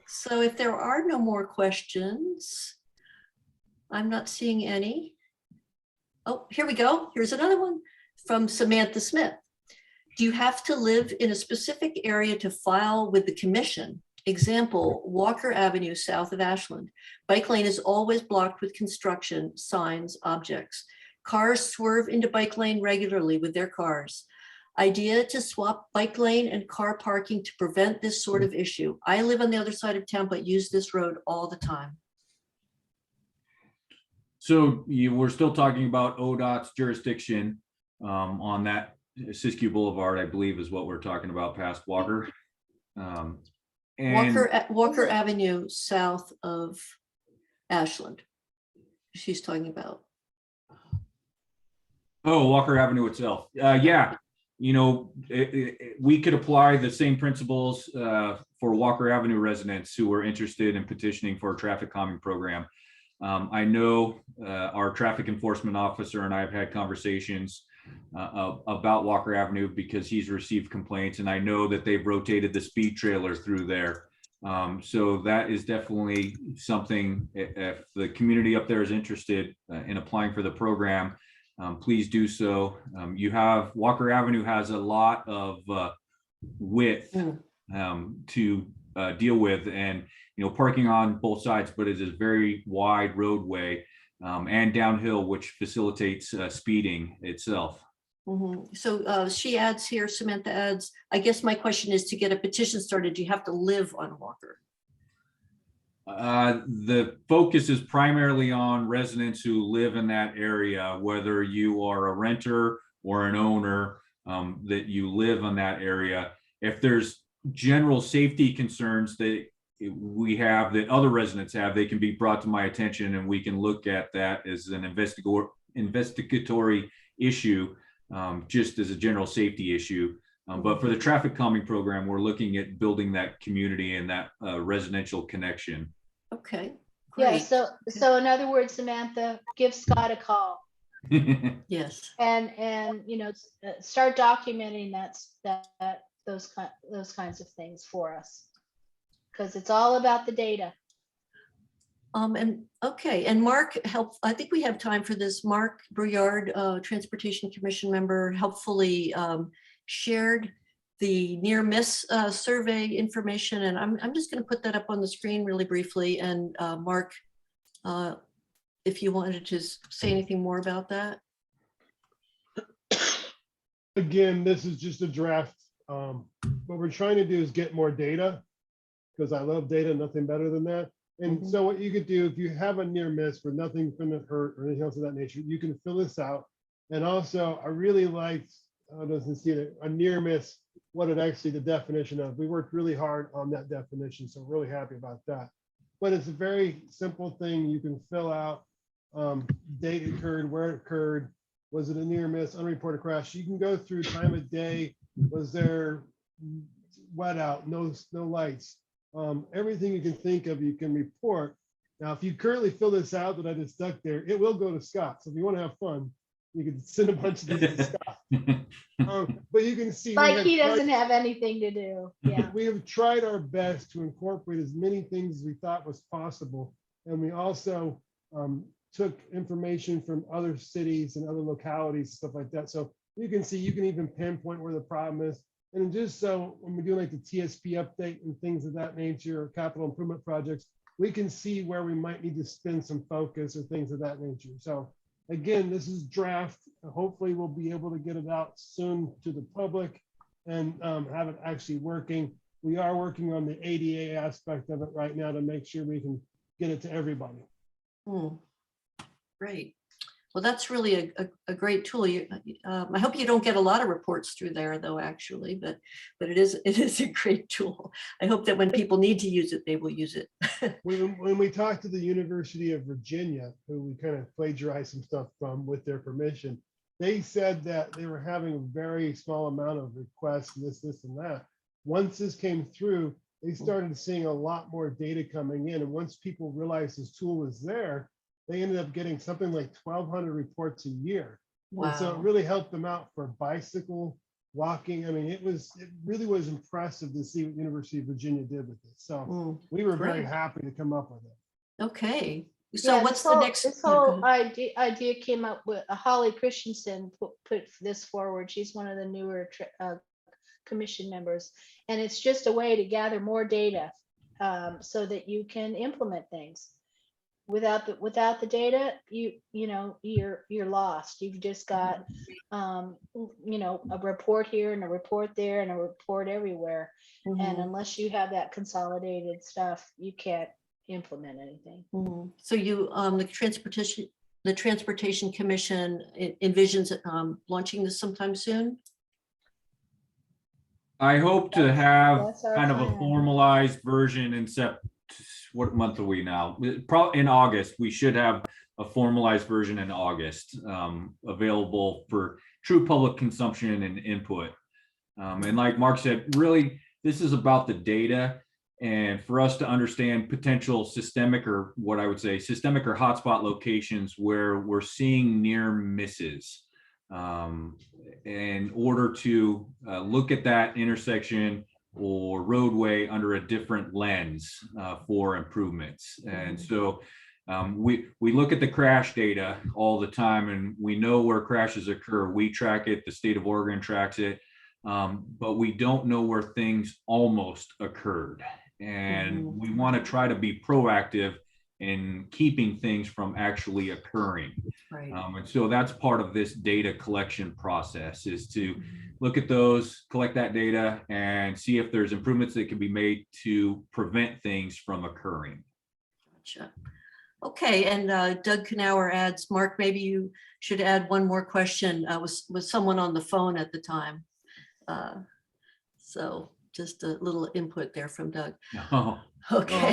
so if there are no more questions, I'm not seeing any. Oh, here we go. Here's another one from Samantha Smith. Do you have to live in a specific area to file with the commission? Example, Walker Avenue, south of Ashland. Bike lane is always blocked with construction, signs, objects. Cars swerve into bike lane regularly with their cars. Idea to swap bike lane and car parking to prevent this sort of issue. I live on the other side of town, but use this road all the time. So we're still talking about ODOT's jurisdiction on that Siskiyou Boulevard, I believe is what we're talking about past Walker. Walker Avenue, south of Ashland. She's talking about. Oh, Walker Avenue itself. Yeah, we could apply the same principles for Walker Avenue residents who are interested in petitioning for a traffic calming program. I know our traffic enforcement officer and I have had conversations about Walker Avenue because he's received complaints, and I know that they've rotated the speed trailer through there. So that is definitely something, if the community up there is interested in applying for the program, please do so. Walker Avenue has a lot of width to deal with, and parking on both sides, but it is a very wide roadway and downhill, which facilitates speeding itself. So she adds here, Samantha adds, I guess my question is, to get a petition started, do you have to live on Walker? The focus is primarily on residents who live in that area, whether you are a renter or an owner, that you live in that area. If there's general safety concerns that we have, that other residents have, they can be brought to my attention, and we can look at that as an investigatory issue, just as a general safety issue. But for the traffic calming program, we're looking at building that community and that residential connection. Okay, Yeah, great. so in other words, Samantha, give Scott a call Yes. and start documenting those kinds of things for us, because it's all about the data. And Mark helped, I think we have time for this. Mark Brouillard, Transportation Commission member, helpfully shared the near miss survey information, and I'm just going to put that up on the screen really briefly. And Mark, if you wanted to say anything more about that. Again, this is just a draft. What we're trying to do is get more data, because I love data, nothing better than that. And so what you could do, if you have a near miss where nothing's going to hurt or anything else of that nature, you can fill this out. And also, I really liked, doesn't see it, a near miss, what it actually, the definition of. We worked really hard on that definition, so really happy about that. But it's a very simple thing you can fill out. Date it occurred, where it occurred, was it a near miss, unreported crash. You can go through time of day, was there wet out, no lights. Everything you can think of, you can report. Now, if you currently fill this out that I just stuck there, it will go to Scott. So if you want to have fun, you can send a bunch of these to Scott. But you can see, Like he doesn't have anything to do. Yeah. We have tried our best to incorporate as many things as we thought was possible. And we also took information from other cities and other localities, stuff like that. So you can see, you can even pinpoint where the problem is. And just so when we do like the TSP update and things of that nature, or capital improvement projects, we can see where we might need to spend some focus or things of that nature. So again, this is draft. Hopefully we'll be able to get it out soon to the public and have it actually working. We are working on the ADA aspect of it right now to make sure we can get it to everybody. Great. Well, that's really a great tool. I hope you don't get a lot of reports through there, though, actually, but it is a great tool. I hope that when people need to use it, they will use it. When we talked to the University of Virginia, who we kind of plagiarized some stuff from with their permission, they said that they were having a very small amount of requests, and this, and that. Once this came through, they started seeing a lot more data coming in. And once people realized this tool was there, they ended up getting something like 1,200 reports a year. Wow. And so it really helped them out for bicycle, walking. I mean, it really was impressive to see what University of Virginia did with this. So we were very happy to come up with it. Okay. So Yeah, what's the next? This whole idea came up with Holly Christensen put this forward. She's one of the newer commission members. And it's just a way to gather more data so that you can implement things. Without the data, you're lost. You've just got a report here and a report there and a report everywhere. And unless you have that consolidated stuff, you can't implement anything. So you the Transportation Commission envisions launching this sometime soon? I hope to have That's our kind of a plan. formalized version in what month are we now? Probably in August. We should have a formalized version in August available for true public consumption and input. And like Mark said, really, this is about the data, and for us to understand potential systemic, or what I would say systemic or hotspot locations where we're seeing near misses, in order to look at that intersection or roadway under a different lens for improvements. And so We look at the crash data all the time, and we know where crashes occur. We track it, the state of Oregon tracks it, but we don't know where things almost occurred. And we want to try to be proactive in keeping things from actually occurring. Right. And so that's part of this data collection process, is to look at those, collect that data, and see if there's improvements that can be made to prevent things from occurring. Gotcha. Okay, and Doug Knauer adds, Mark, maybe you should add one more question. Was someone on the phone at the time? So just a little input there from Doug. Oh, Okay.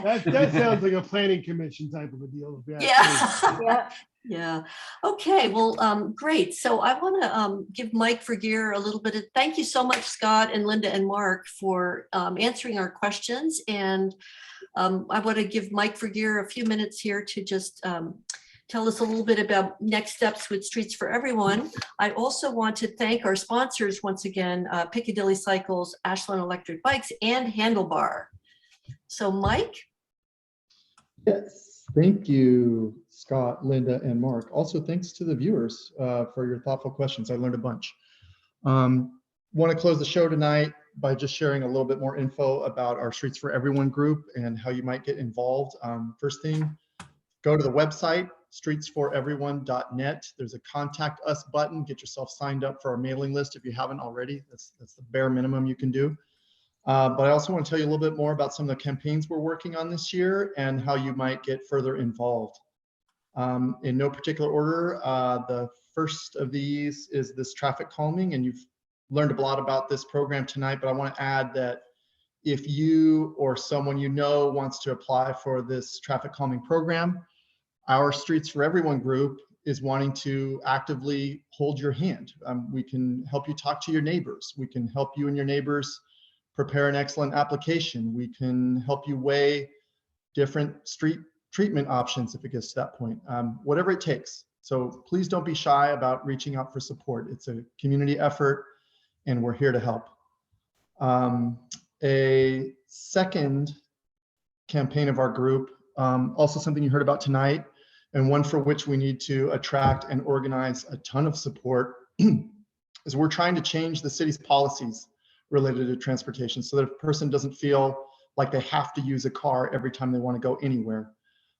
That sounds like a planning commission type of a deal. If you ask me. Yeah. Yeah. Yeah. Okay. Well, great. So I want to give Mike Vergeer a little bit of thank you so much, Scott and Linda and Mark, for answering our questions. And I want to give Mike Vergeer a few minutes here to just tell us a little bit about next steps with Streets for Everyone. I also want to thank our sponsors once again, Piccadilly Cycles, Ashland Electric Bikes, and Handlebar. So Mike? Yes, thank you, Scott, Linda, and Mark. Also, thanks to the viewers for your thoughtful questions. I learned a bunch. Want to close the show tonight by just sharing a little bit more info about our Streets for Everyone group and how you might get involved. First thing, go to the website, streetsforeveryone.net. There's a contact us button. Get yourself signed up for our mailing list if you haven't already. That's the bare minimum you can do. But I also want to tell you a little bit more about some of the campaigns we're working on this year and how you might get further involved. In no particular order, the first of these is this traffic calming, and you've learned a lot about this program tonight, but I want to add that if you or someone you know wants to apply for this traffic calming program, our Streets for Everyone group is wanting to actively hold your hand. We can help you talk to your neighbors. We can help you and your neighbors prepare an excellent application. We can help you weigh different street treatment options if it gets to that point, whatever it takes. So please don't be shy about reaching out for support. It's a community effort and we're here to help. A second campaign of our group, also something you heard about tonight, and one for which we need to attract and organize a ton of support, is we're trying to change the city's policies related to transportation so that a person doesn't feel like they have to use a car every time they want to go anywhere.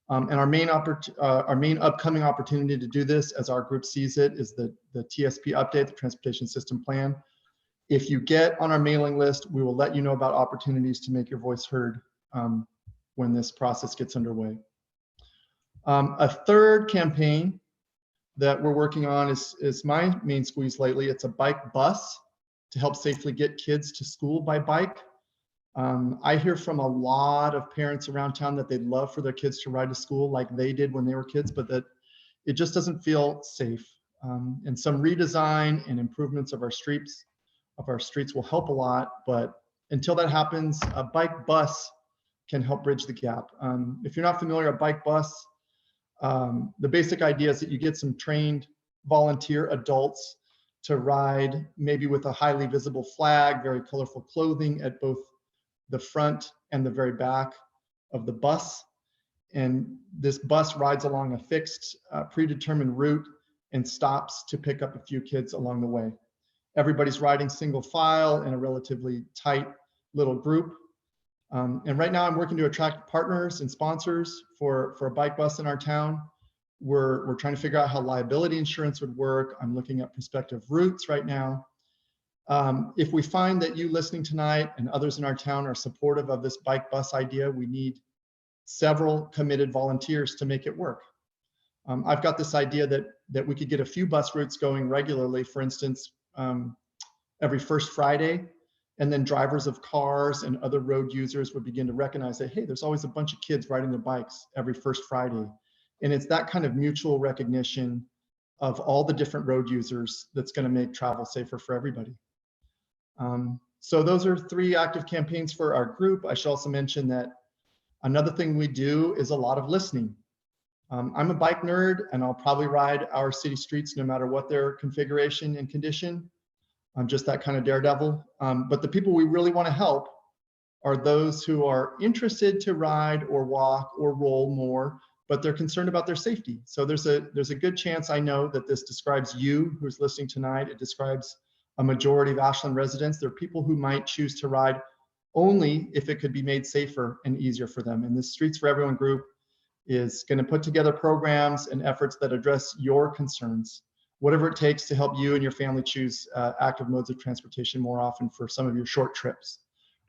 And our main upcoming opportunity to do this, as our group sees it, is the TSP update, the Transportation System Plan. If you get on our mailing list, we will let you know about opportunities to make your voice heard when this process gets underway. A third campaign that we're working on is my main squeeze lately. It's a bike bus to help safely get kids to school by bike. I hear from a lot of parents around town that they'd love for their kids to ride to school like they did when they were kids, but that it just doesn't feel safe. And some redesign and improvements of our streets will help a lot, but until that happens, a bike bus can help bridge the gap. If you're not familiar, a bike bus, the basic idea is that you get some trained volunteer adults to ride, maybe with a highly visible flag, very colorful clothing at both the front and the very back of the bus. And this bus rides along a fixed, predetermined route and stops to pick up a few kids along the way. Everybody's riding single file in a relatively tight little group. And right now I'm working to attract partners and sponsors for a bike bus in our town. We're trying to figure out how liability insurance would work. I'm looking at prospective routes right now. If we find that you listening tonight and others in our town are supportive of this bike bus idea, we need several committed volunteers to make it work. I've got this idea that we could get a few bus routes going regularly, for instance, every first Friday, and then drivers of cars and other road users would begin to recognize that, hey, there's always a bunch of kids riding their bikes every first Friday. And it's that kind of mutual recognition of all the different road users that's going to make travel safer for everybody. So those are 3 active campaigns for our group. I should also mention that another thing we do is a lot of listening. I'm a bike nerd, and I'll probably ride our city streets no matter what their configuration and condition. I'm just that kind of daredevil. But the people we really want to help are those who are interested to ride or walk or roll more, but they're concerned about their safety. So there's a good chance, I know, that this describes you who's listening tonight. It describes a majority of Ashland residents. There are people who might choose to ride only if it could be made safer and easier for them. And this Streets for Everyone group is going to put together programs and efforts that address your concerns, whatever it takes to help you and your family choose active modes of transportation more often for some of your short trips.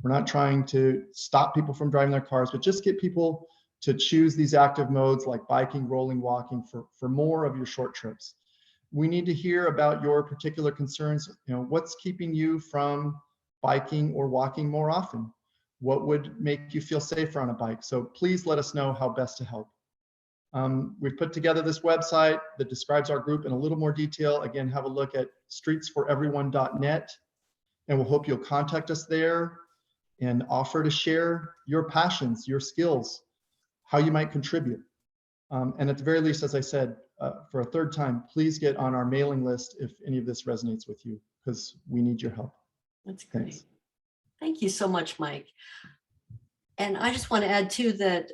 We're not trying to stop people from driving their cars, but just get people to choose these active modes like biking, rolling, walking for more of your short trips. We need to hear about your particular concerns. You know, what's keeping you from biking or walking more often? What would make you feel safer on a bike? So please let us know how best to help. We've put together this website that describes our group in a little more detail. Again, have a look at streetsforeveryone.net, and we'll hope you'll contact us there and offer to share your passions, your skills, how you might contribute. And at the very least, as I said, for a third time, please get on our mailing list if any of this resonates with you, because we need your help. That's great. Thanks. Thank you so much, Mike. And I just want to add too that,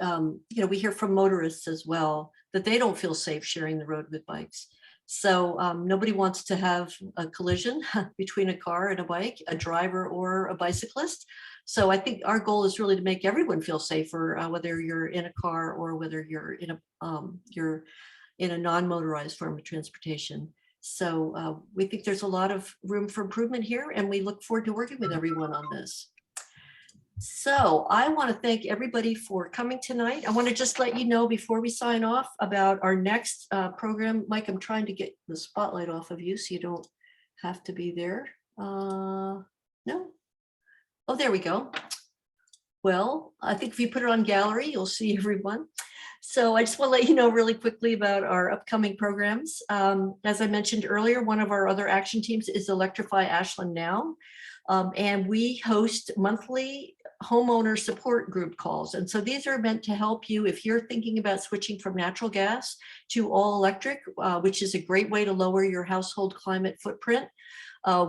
you know, we hear from motorists as well, that they don't feel safe sharing the road with bikes. So nobody wants to have a collision between a car and a bike, a driver or a bicyclist. So I think our goal is really to make everyone feel safer, whether you're in a car or whether you're in a non-motorized form of transportation. So we think there's a lot of room for improvement here, and we look forward to working with everyone on this. So I want to thank everybody for coming tonight. I want to just let you know before we sign off about our next program. Mike, I'm trying to get the spotlight off of you so you don't have to be there. No. Oh, there we go. Well, I think if you put it on gallery, you'll see everyone. So I just want to let you know really quickly about our upcoming programs. As I mentioned earlier, one of our other action teams is Electrify Ashland Now. And we host monthly homeowner support group calls. And so these are meant to help you if you're thinking about switching from natural gas to all electric, which is a great way to lower your household climate footprint.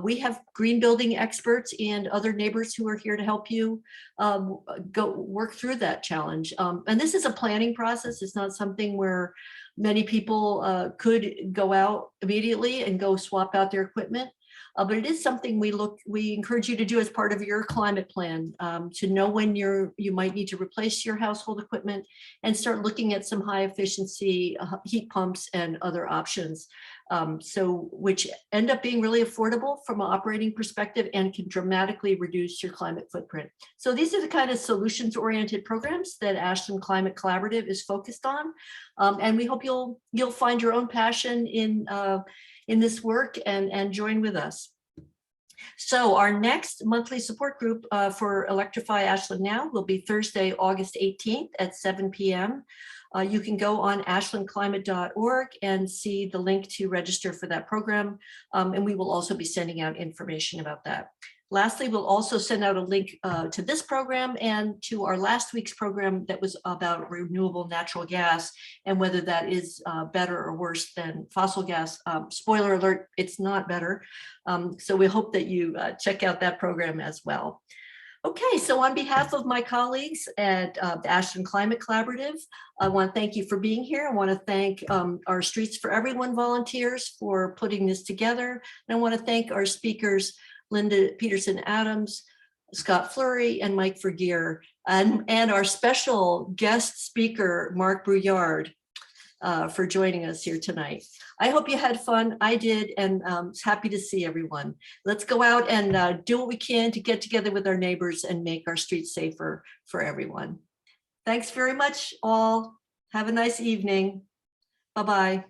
We have green building experts and other neighbors who are here to help you go work through that challenge. And this is a planning process. It's not something where many people could go out immediately and go swap out their equipment. But it is something we encourage you to do as part of your climate plan, to know when you might need to replace your household equipment and start looking at some high efficiency heat pumps and other options. Which end up being really affordable from an operating perspective and can dramatically reduce your climate footprint. So these are the kind of solutions-oriented programs that Ashland Climate Collaborative is focused on. And we hope you'll find your own passion in this work and join with us. So our next monthly support group for Electrify Ashland Now will be Thursday, August 18th at 7 p.m. You can go on ashlandclimate.org and see the link to register for that program. And we will also be sending out information about that. Lastly, we'll also send out a link to this program and to our last week's program that was about renewable natural gas and whether that is better or worse than fossil gas. Spoiler alert, it's not better. So we hope that you check out that program as well. Okay, so on behalf of my colleagues at the Ashland Climate Collaborative, I want to thank you for being here. I want to thank our Streets for Everyone volunteers for putting this together. And I want to thank our speakers, Linda Peterson-Adams, Scott Fleury, and Mike Vergeer, and our special guest speaker, Mark Brouillard, for joining us here tonight. I hope you had fun. I did, and happy to see everyone. Let's go out and do what we can to get together with our neighbors and make our streets safer for everyone. Thanks very much, all. Have a nice evening. Bye-bye.